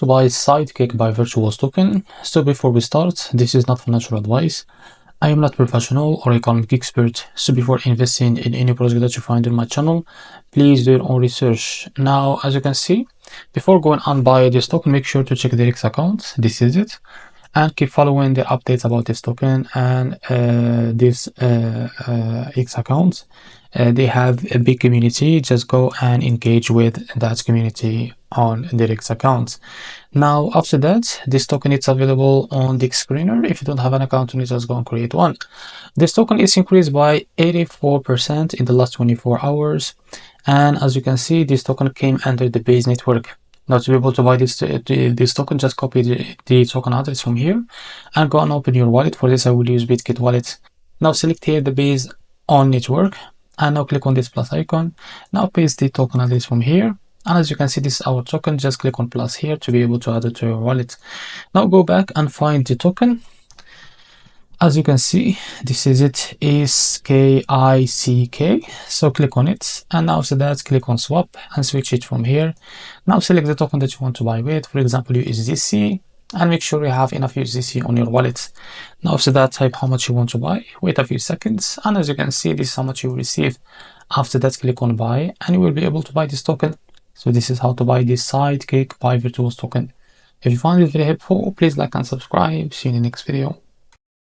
to buy Sidekick by Virtuous Token. So before we start, this is not financial advice. I am not professional or economic expert, so before investing in any project that you find on my channel, please do your own research. Now, as you can see, before going and buy this token, make sure to check the X account. This is it, and keep following the updates about this token and this X account. They have a big community. Just go and engage with that community on the X account. Now, after that, this token is available on the screener. If you don't have an account, you just go and create one. This token is increased by 84% in the last 24 hours. And as you can see, this token came under the base network. Now, to be able to buy this token, just copy the token address from here and go and open your wallet. For this, I will use Bitkit wallet. Now, select here the base on network and now click on this plus icon. Now, paste the token address from here. And as you can see, this is our token. Just click on plus here to be able to add it to your wallet. Now, go back and find the token. As you can see, this is it, SIDEKICK. So click on it, and now after that, click on swap and switch it from here. Now select the token that you want to buy with, for example, USDC, and make sure you have enough USDC on your wallet. Now after that, type how much you want to buy, wait a few seconds, and as you can see, this is how much you will receive. After that, click on buy, and you will be able to buy this token. So this is how to buy this Sidekick by Virtuous token. If you found it very helpful, please like and subscribe. See you in the next video.